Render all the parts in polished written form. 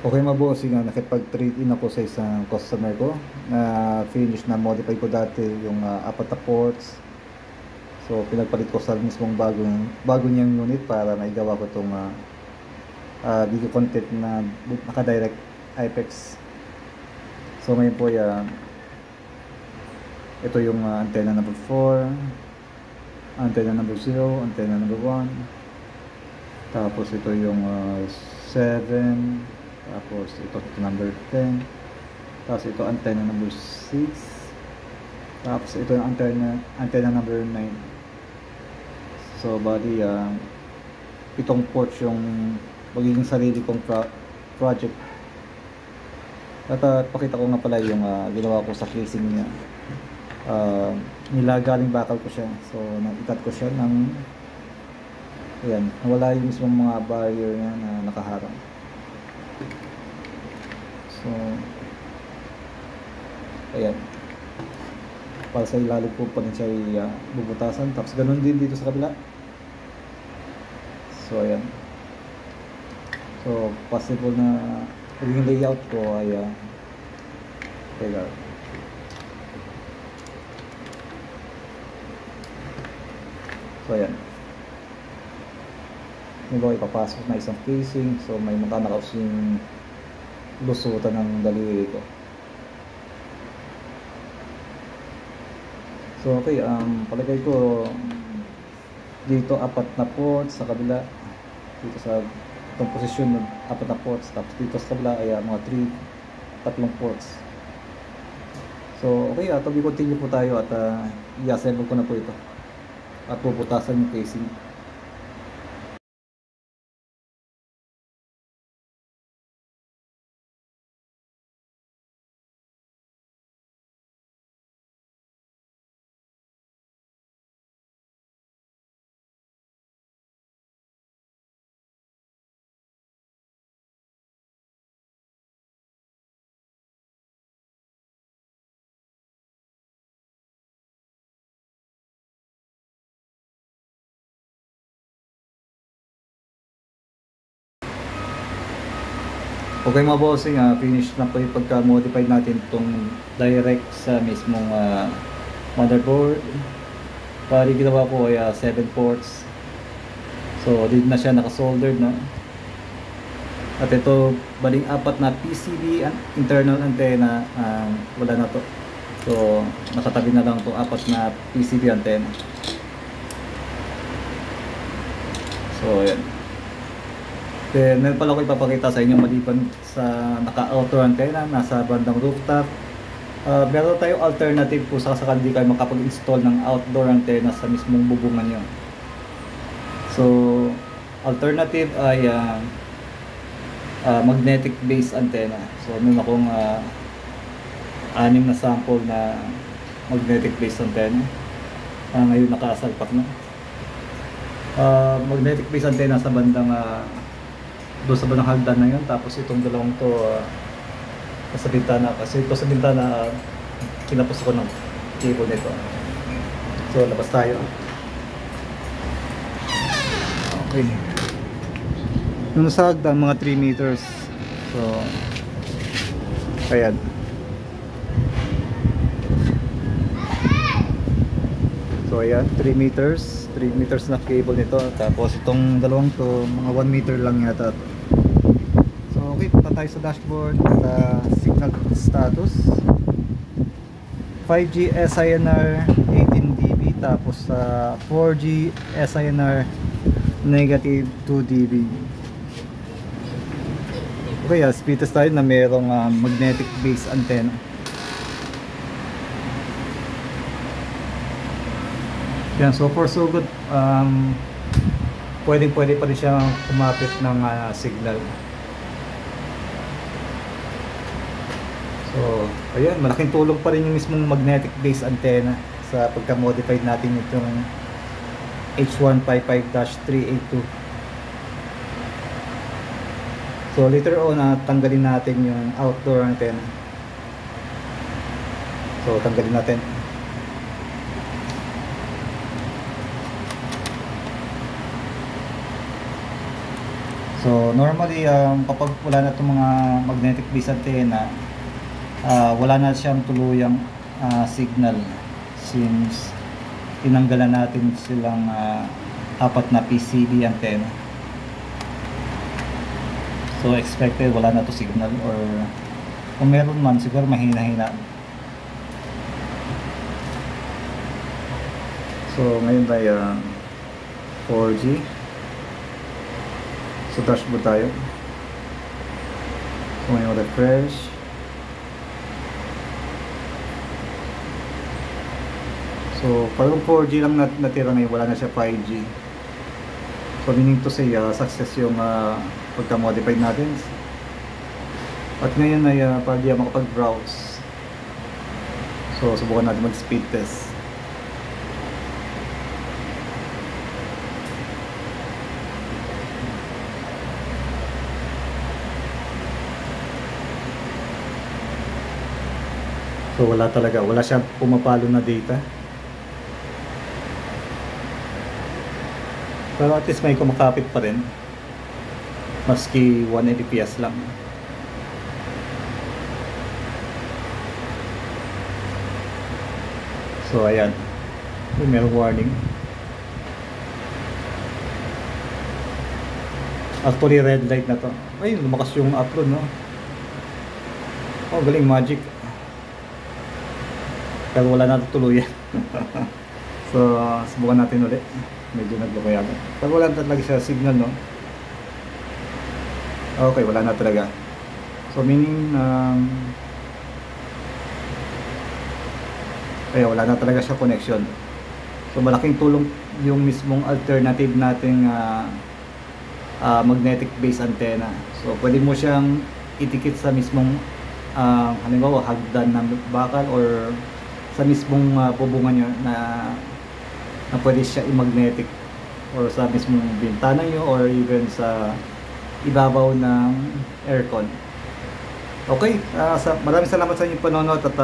Okay mabossing nga, nakipag-trade in ako sa isang customer ko na finish na modify ko dati yung apat na ports. So pinagpalit ko sa mismong bago niyang unit para maigawa ko itong video content na naka-direct IPEX. So ngayon po ito yung antenna number 4, antenna number 0, antenna number 1, tapos ito yung 7, tapos ito number 10, tapos ito antenna number 6, tapos ito yung antenna number 9. So bali itong ports yung magiging sarili kong project. At pakita ko nga pala yung ginawa ko sa casing niya. Nilagaling bakal ko siya, so naikat ko siya ng ayan, wala yung mismong mga barrier niya na nakaharang. So ayan, para sa ilalim po pa rin siya bubutasan. Tapos ganun din dito sa kabila. So ayan, so possible na yung layout ko ay teka. So ayan, may ipapasok na isang casing, so may matanakaw yung lusutan ng daliri ko. So okay, palagay ko dito 4 na ports sa kabila, dito sa itong posisyon ng 4 na ports, tapos dito sa kabila ay mga 3 ports. So okay, to be continue po tayo at i-assemble ko na po ito at puputasan yung casing. Okay mga bossing, finish na po yung pagka-modify natin itong direct sa mismong motherboard. Pari ginawa ko ay 7 ports. So dito na siya nakasoldered, no? At ito baling 4 na PCB internal antenna, wala na to. So nakatabi na lang to 4 na PCB antenna. So ayan. Then meron pala ko ipapakita sa inyo maliban sa naka-outdoor antenna nasa bandang rooftop. Meron tayong alternative po sa sakali di kayo makapag-install ng outdoor antenna sa mismong bubungan nyo. So alternative ay magnetic based antenna. So meron akong 6 na sample na magnetic based antenna. Ngayon nakasalpak na. Magnetic based antenna sa bandang doon sa bandang hagdan na yun. Tapos itong dalawang to sa bintana, kasi ito sa bintana kinapos ako ng cable nito. So labas tayo. Okay, yung sa hagdan mga 3 meters. So ayan, so ayan, 3 meters na cable nito. Tapos itong dalawang to mga 1 meter lang yata. So okay, punta tayo sa dashboard. Signal status 5G SINR 18 dB, tapos 4G SINR negative 2 dB. Okay, speed test tayo na merong magnetic base antenna. Yan, so far so good. Pwede pa rin siyang kumapit ng signal. So ayan, malaking tulong pa rin yung mismong magnetic base antenna sa pagka-modified natin itong H155-382. So later on tanggalin natin yung outdoor antenna. So tanggalin natin. So normally kapag wala na itong mga magnetic base antenna, wala na siyang tuluyang signal since tinanggalan natin silang apat na PCB antenna. So expected wala na to signal, or kung meron man siguro mahina-hina. So ngayon ay 4G. So dashboard tayo. So ngayon refresh. So parang 4G lang natira ngayon, wala na siya 5G. So meaning to say success yung pagka-modify natin. At ngayon ay para di makapag-browse. So subukan natin mag-speed test. So wala talaga, wala siyang pumapalo na data. Pero at least may kumakapit pa rin, maski 1 Mbps lang. So ayan, merong warning. Actually red light na to. Ay, lumakas yung upload, no? Oh, galing, magic. Pero wala na tuluyan. So subukan natin ulit. Medyo naglukay agad. Pero wala na talaga siya signal, no? Okay, wala na talaga. So meaning wala na talaga siya connection. So malaking tulong yung mismong alternative nating magnetic base antenna. So pwede mo siyang itikit sa mismong halimbawa hagdan ng bakal, or sa mismong bubungan nyo na pwede siya i-magnetic, or sa mismong bintana nyo, or even sa ibabaw ng aircon. Okay, maraming salamat sa inyong panonood. At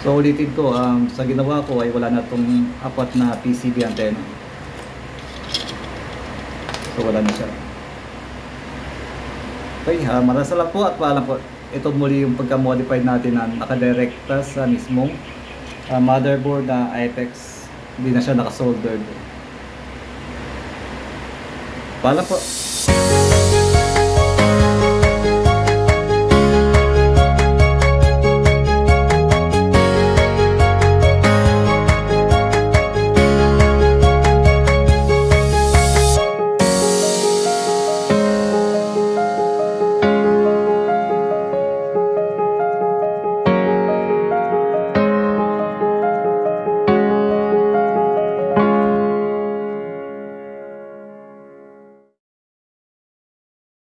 so ulitin ko, sa ginawa ko ay wala na itong apat na PCB antenna. So wala na siya. Okay, maraming salamat po at paalam po. Ito muli yung pagka-modify natin na nakadirekta sa mismong motherboard na IPX. Hindi na siya nakasoldered. Paalam po.